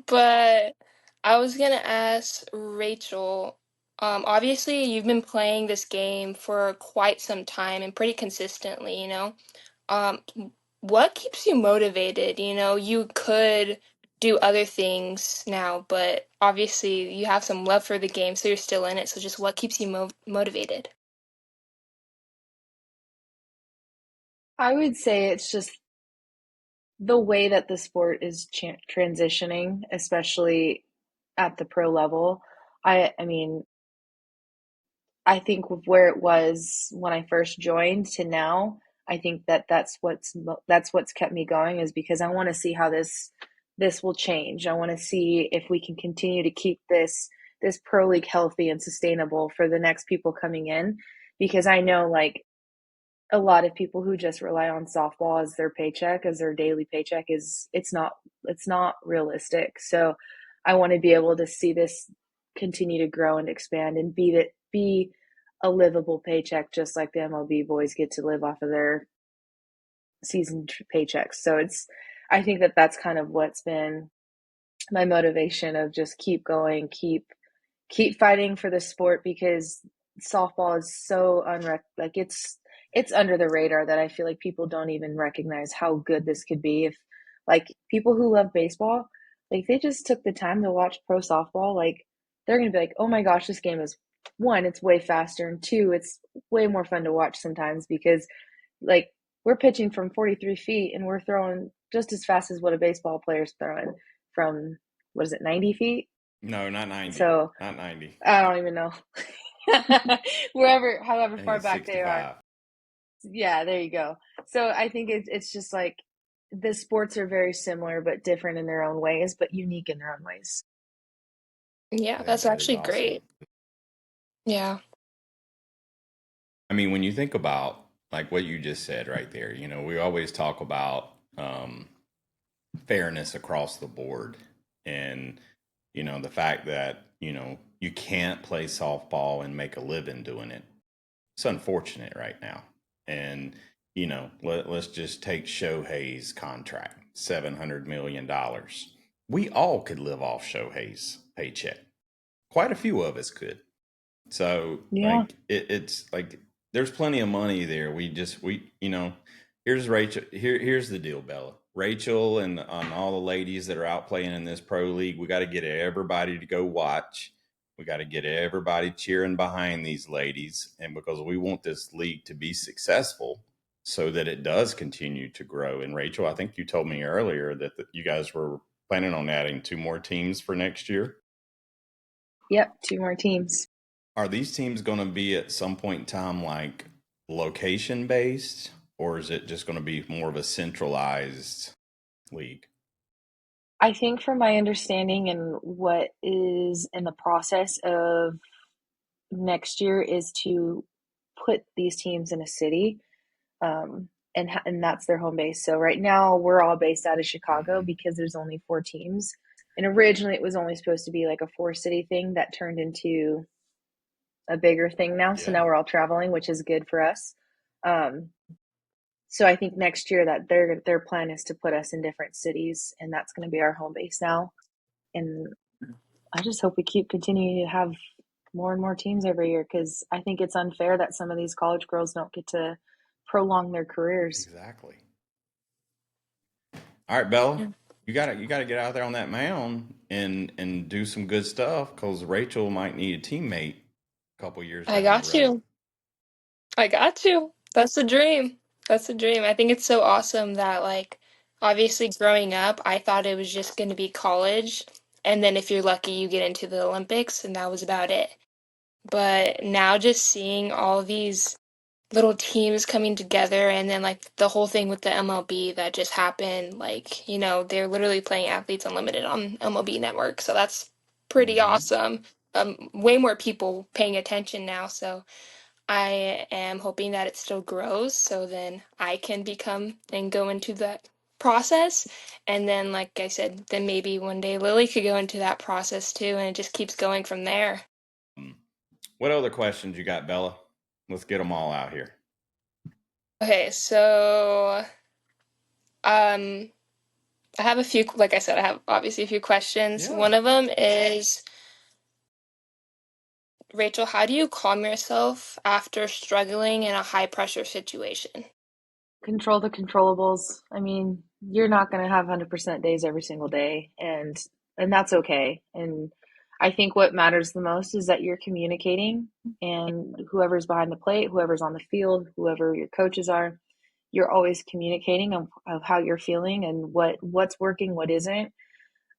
But I was gonna ask Rachel, obviously you've been playing this game for quite some time and pretty consistently, you know. Um, what keeps you motivated? You know, you could do other things now, but obviously you have some love for the game, so you're still in it. So just what keeps you motivated?
I would say it's just the way that the sport is transitioning, especially at the pro level. I mean, I think with where it was when I first joined to now, I think that that's what's kept me going is because I want to see how this will change. I want to see if we can continue to keep this pro league healthy and sustainable for the next people coming in because I know like a lot of people who just rely on softball as their paycheck, as their daily paycheck is it's not realistic. So I want to be able to see this continue to grow and expand and be a livable paycheck just like the MLB boys get to live off of their season paychecks. So it's I think that that's kind of what's been my motivation of just keep going, keep fighting for the sport because softball is so like it's under the radar that I feel like people don't even recognize how good this could be if like people who love baseball, like they just took the time to watch pro softball, like they're gonna be like, oh my gosh, this game is one, it's way faster, and two, it's way more fun to watch sometimes because like we're pitching from 43 feet and we're throwing just as fast as what a baseball player's throwing from what is it, 90 feet?
No, not 90.
So
Not 90.
I don't even know. Wherever, however
I think
far
it's
back they are.
65.
Yeah, there you go. So I think it's just like the sports are very similar but different in their own ways, but unique in their own ways.
Yeah, that's
That is
actually
awesome.
great. Yeah.
I mean, when you think about like what you just said right there, we always talk about um, fairness across the board. And, the fact that, you can't play softball and make a living doing it. It's unfortunate right now. And, let's just take Shohei's contract, $700 million. We all could live off Shohei's paycheck. Quite a few of us could. So
Yeah.
like it's like there's plenty of money there. Here's Rachel. Here's the deal, Bella. Rachel and on all the ladies that are out playing in this pro league, we got to get everybody to go watch. We got to get everybody cheering behind these ladies, and because we want this league to be successful, so that it does continue to grow. And Rachel, I think you told me earlier that you guys were planning on adding 2 more teams for next year.
Yep, 2 more teams.
Are these teams going to be at some point in time like location based, or is it just going to be more of a centralized league?
I think from my understanding and what is in the process of next year is to put these teams in a city, and that's their home base. So right now we're all based out of Chicago
Mhm.
because there's only 4 teams, and originally it was only supposed to be like a 4 city thing that turned into a bigger thing now. So
Yeah.
now we're all traveling, which is good for us. Um, so I think next year that their plan is to put us in different cities, and that's going to be our home base now. And I just hope we keep continuing to have more and more teams every year, because I think it's unfair that some of these college girls don't get to prolong their careers.
Exactly. All right, Bella,
Yeah.
you gotta get out there on that mound and do some good stuff because Rachel might need a teammate a couple years
I
down the
got
road.
you. I got you. That's the dream. That's the dream. I think it's so awesome that, like, obviously growing up, I thought it was just going to be college. And then if you're lucky, you get into the Olympics, and that was about it. But now just seeing all these little teams coming together, and then like the whole thing with the MLB that just happened, like, they're literally playing Athletes Unlimited on MLB Network. So that's pretty
Mm-hmm.
awesome. Way more people paying attention now. So I am hoping that it still grows so then I can become and go into that process. And then, like I said, then maybe one day Lily could go into that process too, and it just keeps going from there.
What other questions you got, Bella? Let's get them all out here.
Okay, so um, I have a few, like I said, I have obviously a few questions.
Yeah.
One of them is, Rachel, how do you calm yourself after struggling in a high pressure situation?
Control the controllables. I mean, you're not going to have 100% days every single day, and that's okay. And I think what matters the most is that you're communicating, and whoever's behind the plate, whoever's on the field, whoever your coaches are, you're always communicating of how you're feeling and what's working, what isn't.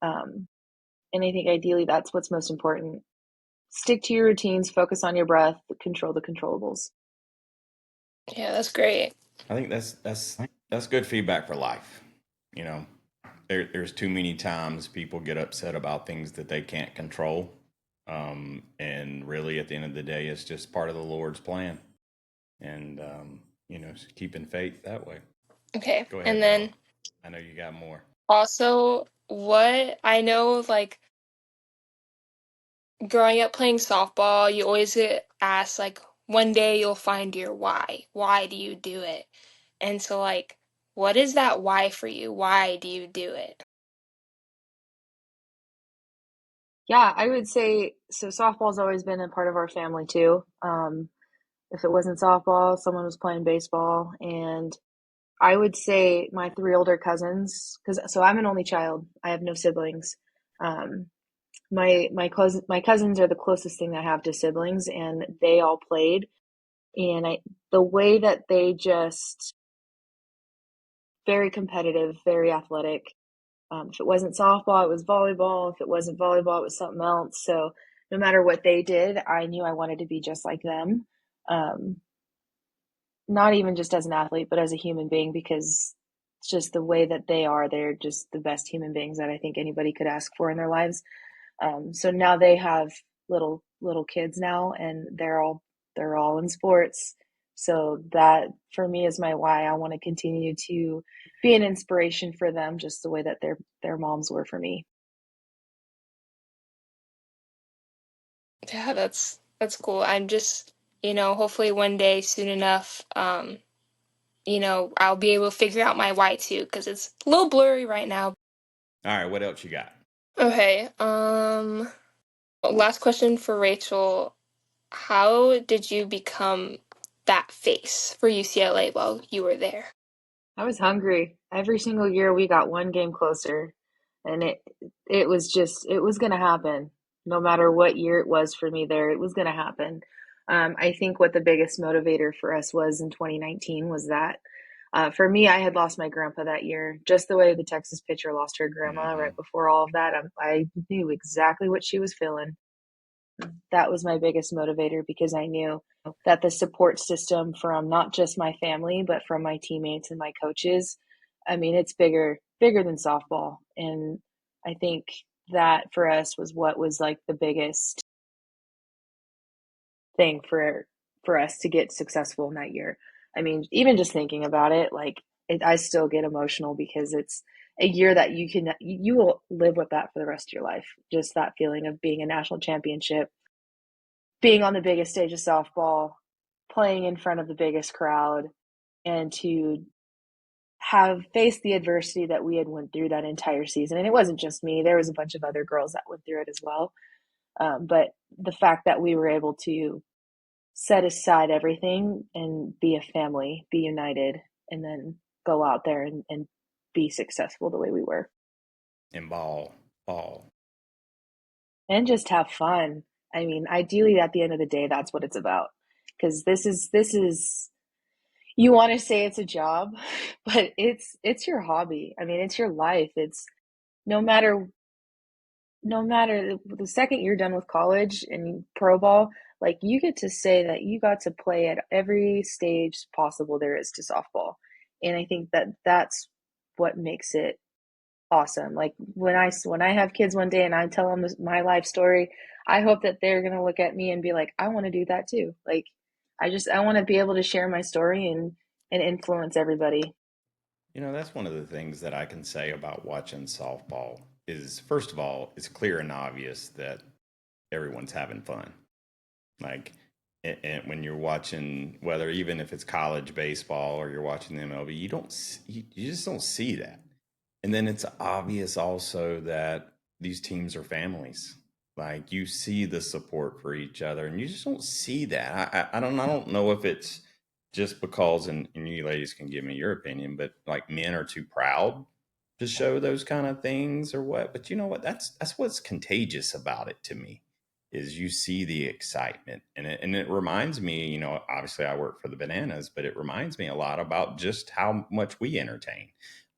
Um, and I think ideally that's what's most important. Stick to your routines, focus on your breath, control the controllables.
Yeah, that's great.
I think that's good feedback for life. You know, there's too many times people get upset about things that they can't control, and really, at the end of the day, it's just part of the Lord's plan, and just keeping faith that way.
Okay,
Go
and
ahead, Bella.
then
I know you got more.
also, what I know, like, growing up playing softball, you always get asked, like, one day you'll find your why. Why do you do it? And so, like, what is that why for you? Why do you do it?
Yeah, I would say so. Softball's always been a part of our family too. If it wasn't softball, someone was playing baseball, and I would say my 3 older cousins, because so I'm an only child. I have no siblings. Um, my cousins are the closest thing I have to siblings, and they all played. And the way that they just very competitive, very athletic. If it wasn't softball, it was volleyball. If it wasn't volleyball, it was something else. So no matter what they did, I knew I wanted to be just like them. Um, Not even just as an athlete, but as a human being, because it's just the way that they are. They're just the best human beings that I think anybody could ask for in their lives. So now they have little kids now, and they're all in sports. So that for me is my why. I want to continue to be an inspiration for them, just the way that their moms were for me.
Yeah, that's cool. I'm just, hopefully one day soon enough, I'll be able to figure out my why too, because it's a little blurry right now.
All right, what else you got?
Okay, last question for Rachel. How did you become that face for UCLA while you were there?
I was hungry. Every single year we got one game closer, and it was just it was going to happen. No matter what year it was for me there, it was going to happen. I think what the biggest motivator for us was in 2019 was that for me, I had lost my grandpa that year, just the way the Texas pitcher lost her grandma
Mm-hmm.
right before all of that. I knew exactly what she was feeling. That was my biggest motivator because I knew that the support system from not just my family, but from my teammates and my coaches, I mean, it's bigger than softball. And I think that for us was what was like the biggest thing for us to get successful in that year. I mean, even just thinking about it, I still get emotional because it's a year that you will live with that for the rest of your life. Just that feeling of being a national championship, being on the biggest stage of softball, playing in front of the biggest crowd, and to have faced the adversity that we had went through that entire season. And it wasn't just me; there was a bunch of other girls that went through it as well. But the fact that we were able to set aside everything and be a family, be united, and then go out there and be successful the way we were.
And ball.
And just have fun. I mean, ideally at the end of the day, that's what it's about. Because this is you want to say it's a job, but it's your hobby. I mean, it's your life. It's no matter no matter the second you're done with college and pro ball, like you get to say that you got to play at every stage possible there is to softball. And I think that that's what makes it awesome. Like when I have kids one day and I tell them my life story, I hope that they're going to look at me and be like, I want to do that too. Like I want to be able to share my story and influence everybody.
That's one of the things that I can say about watching softball is, first of all, it's clear and obvious that everyone's having fun. Like, and when you're watching, whether even if it's college baseball or you're watching the MLB, you just don't see that. And then it's obvious also that these teams are families. Like you see the support for each other, and you just don't see that. I don't know if it's just because, and you ladies can give me your opinion, but like men are too proud to show those kind of things or what. But you know what? That's what's contagious about it to me is you see the excitement, and it reminds me. Obviously I work for the Bananas, but it reminds me a lot about just how much we entertain.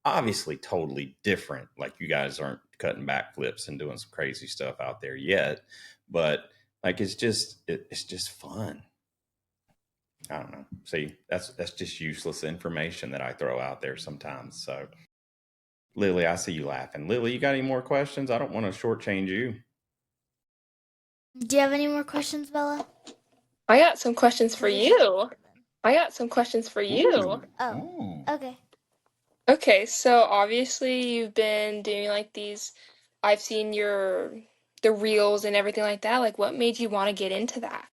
Obviously totally different. Like you guys aren't cutting backflips and doing some crazy stuff out there yet, but like it's just fun. I don't know. See, that's just useless information that I throw out there sometimes. So, Lily, I see you laughing. Lily, you got any more questions? I don't want to shortchange you.
Do you have any more questions, Bella?
I got some questions for
'Cause if
you. I got some questions for you.
Oh,
Ooh.
okay.
Okay, so obviously you've been doing like these, I've seen the reels and everything like that. Like what made you want to get into that?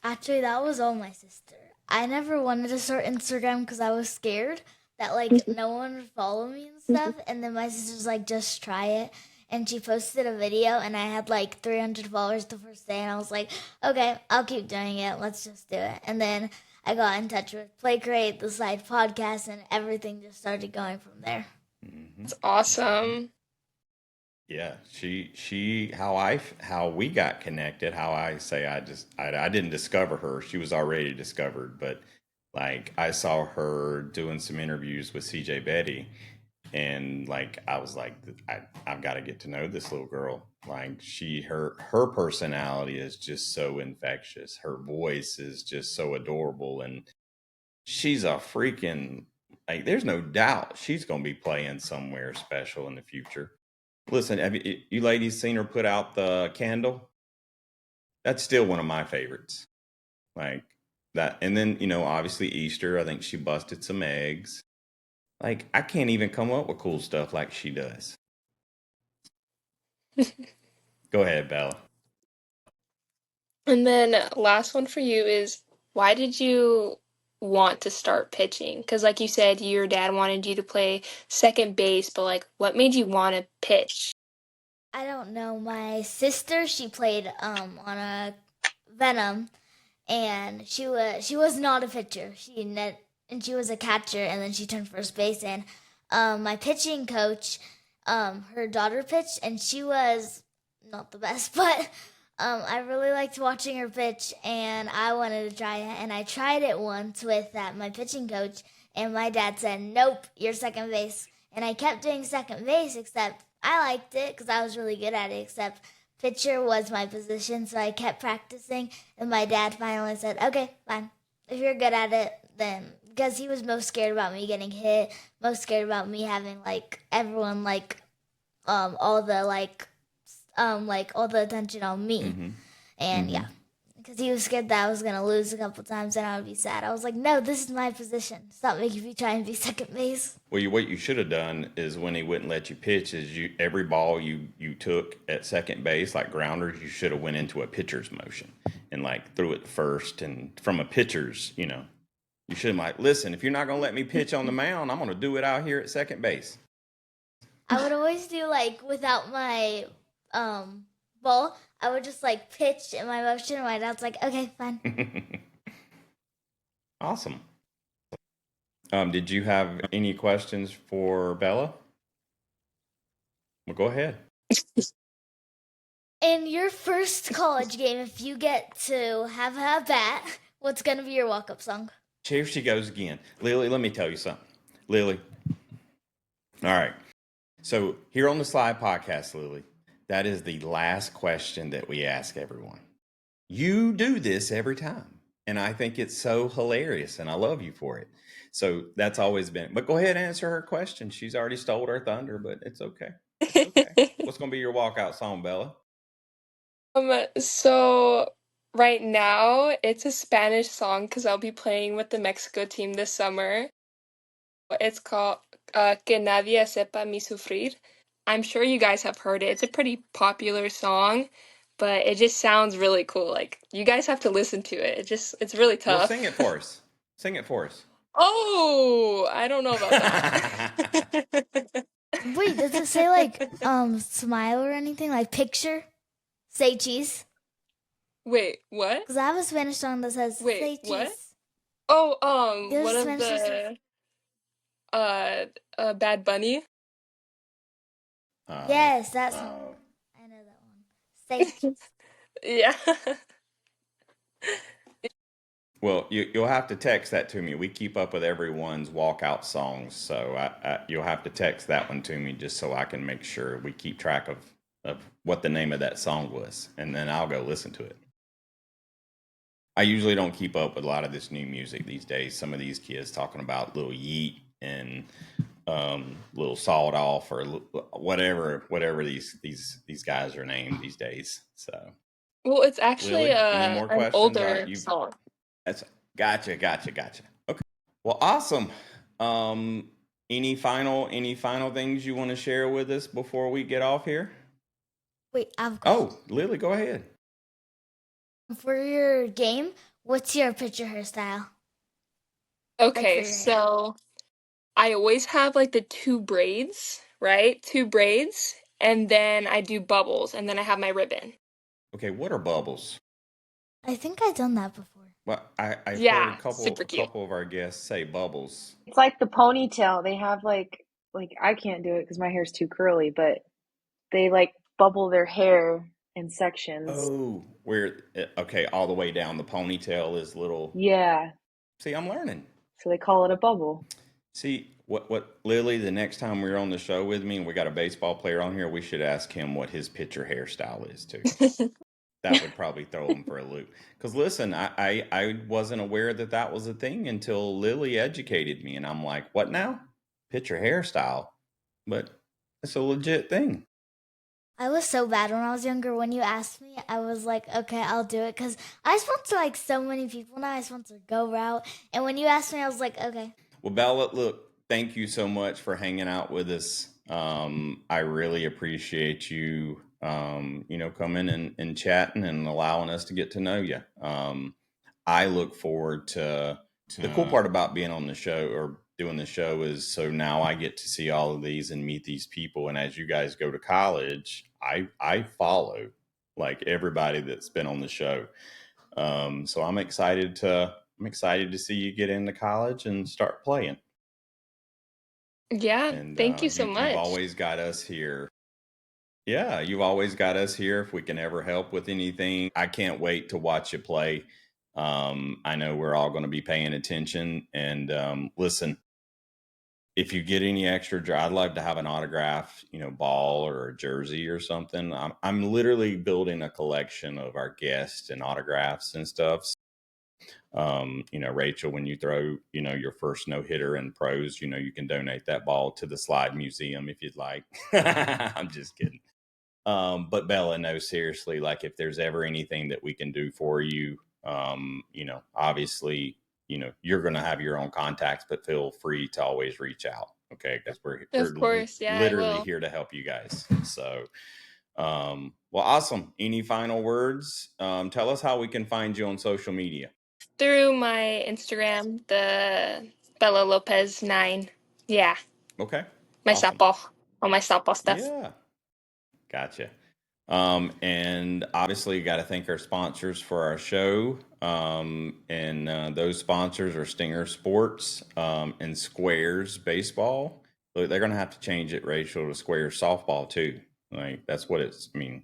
Actually, that was all my sister. I never wanted to start Instagram because I was scared that like no one would follow me and stuff. And then my sister's like, just try it. And she posted a video, and I had like 300 followers the first day. And I was like, okay, I'll keep doing it. Let's just do it. And then I got in touch with Play Crate, the side podcast, and everything just started going from there.
Mm-hmm.
It's awesome.
Yeah, how we got connected. How I say I didn't discover her. She was already discovered, but like I saw her doing some interviews with CJ Betty, and like I was like, I've got to get to know this little girl. Like her personality is just so infectious. Her voice is just so adorable, and she's a freaking like. There's no doubt she's going to be playing somewhere special in the future. Listen, have you ladies seen her put out the candle? That's still one of my favorites. Like That, and then, obviously Easter, I think she busted some eggs. Like, I can't even come up with cool stuff like she does. Go ahead, Bella.
And then last one for you is why did you want to start pitching? Because like you said, your dad wanted you to play second base, but like what made you want to pitch?
I don't know. My sister, she played on a Venom, and she was not a pitcher. And she was a catcher, and then she turned first base. And my pitching coach, her daughter pitched, and she was not the best, but I really liked watching her pitch, and I wanted to try it. And I tried it once with my pitching coach, and my dad said, "Nope, you're second base." And I kept doing second base, except I liked it because I was really good at it. Except pitcher was my position, so I kept practicing. And my dad finally said, "Okay, fine. If you're good at it, then." Because he was most scared about me getting hit, most scared about me having everyone all the attention on me.
Mm-hmm.
And yeah, because he was scared that I was gonna lose a couple times and I would be sad. I was like, no, this is my position. Stop making me try and be second base.
Well, what you should have done is when he wouldn't let you pitch, is every ball you took at second base, like grounders, you should have went into a pitcher's motion and like threw it first. And from a pitcher's, you should have like, listen, if you're not gonna let me pitch on the mound, I'm gonna do it out here at second base.
I would always do without my ball. I would just pitch in my motion, and my dad's like, okay, fine.
Awesome. Did you have any questions for Bella? Well, go ahead.
In your first college game, if you get to have a bat, what's gonna be your walk-up song?
Here she goes again. Lily, let me tell you something. Lily. All right. So here on the Slide Podcast, Lily, that is the last question that we ask everyone. You do this every time. And I think it's so hilarious, and I love you for it. So that's always been. But go ahead and answer her question. She's already stole her thunder, but it's okay. It's okay. What's going to be your walkout song, Bella?
So right now it's a Spanish song because I'll be playing with the Mexico team this summer. It's called Que Nadie Sepa Mi Sufrir. I'm sure you guys have heard it. It's a pretty popular song, but it just sounds really cool. Like you guys have to listen to it. It's really tough.
Well, sing it for us. Sing it for us.
Oh, I don't know about that.
Wait, does it say smile or anything? Like picture? Say cheese?
Wait, what?
Because I have a Spanish song that says say cheese.
What? Oh,
There's
one of
Spanish
the Bad Bunny.
Yes, that's I know that one. Say cheese.
Yeah.
Well, you'll have to text that to me. We keep up with everyone's walkout songs, so you'll have to text that one to me just so I can make sure we keep track of what the name of that song was, and then I'll go listen to it. I usually don't keep up with a lot of this new music these days. Some of these kids talking about Lil Yeet and Lil Sawed Off or whatever these guys are named these days. So,
well, it's actually
Lily, any more
an
questions?
older song.
That's gotcha. Okay. Well, awesome. Any final things you want to share with us before we get off here?
Wait,
Lily, go ahead.
For your game, what's your pitcher hairstyle?
Okay, so I always have the two braids, right? Two braids, and then I do bubbles, and then I have my ribbon.
Okay, what are bubbles?
I think I've done that before.
Well, I've heard a couple of our guests say bubbles.
It's like the ponytail. They have like I can't do it because my hair's too curly, but they bubble their hair in sections.
Oh, all the way down the ponytail is little.
Yeah.
See, I'm learning.
So they call it a bubble.
See, what Lily, the next time we're on the show with me and we got a baseball player on here, we should ask him what his pitcher hairstyle is too. That would probably throw him for a loop. Because listen, I wasn't aware that was a thing until Lily educated me, and I'm like, what now? Pitcher hairstyle? But it's a legit thing.
I was so bad when I was younger. When you asked me, I was like, okay, I'll do it. Because I sponsor like so many people now. I sponsor Go Route. And when you asked me, I was like, okay.
Well, Bella, look, thank you so much for hanging out with us. I really appreciate you, coming and chatting and allowing us to get to know you. I look forward to the cool part about being on the show or doing the show is so now I get to see all of these and meet these people. And as you guys go to college, I follow like everybody that's been on the show. So I'm excited to see you get into college and start playing.
Yeah,
And
thank you so much.
You've always got us here. Yeah, you've always got us here if we can ever help with anything. I can't wait to watch you play. I know we're all going to be paying attention. And listen, if you get any extra, I'd love to have an autograph, ball or a jersey or something. I'm literally building a collection of our guests and autographs and stuff. Rachel, when you throw, your first no-hitter in pros, you can donate that ball to the Slide Museum if you'd like. I'm just kidding. But Bella, no, seriously, like if there's ever anything that we can do for you, obviously, you're going to have your own contacts, but feel free to always reach out. Okay. Because we're literally here to help you guys. So, well, awesome. Any final words? Tell us how we can find you on social media.
Through my Instagram, the Bella Lopez 9. Yeah.
Okay.
My
awesome.
all my softball stuff.
Yeah. Gotcha. And obviously you got to thank our sponsors for our show. And those sponsors are Stinger Sports, and Squares Baseball. They're going to have to change it, Rachel, to Squares Softball too. Like that's what it's, we're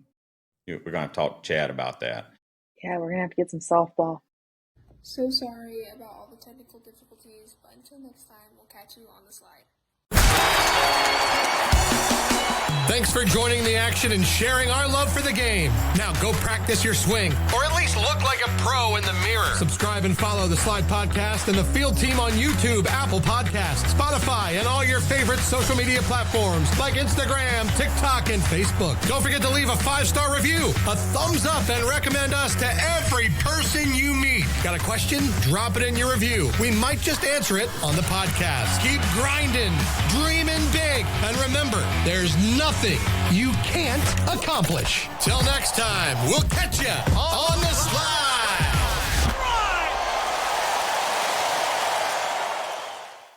going to have to talk to Chad about that.
Yeah, we're going to have to get some softball.
So sorry about all the technical difficulties, but until next time, we'll catch you on the slide.
Thanks for joining the action and sharing our love for the game. Now go practice your swing, or at least look like a pro in the mirror. Subscribe and follow the Slide Podcast and the Field Team on YouTube, Apple Podcasts, Spotify, and all your favorite social media platforms like Instagram, TikTok, and Facebook. Don't forget to leave a 5-star review, a thumbs up, and recommend us to every person you meet. Got a question? Drop it in your review. We might just answer it on the podcast. Keep grinding, dreaming big, and remember, there's nothing you can't accomplish. Till next time, we'll catch you on the slide.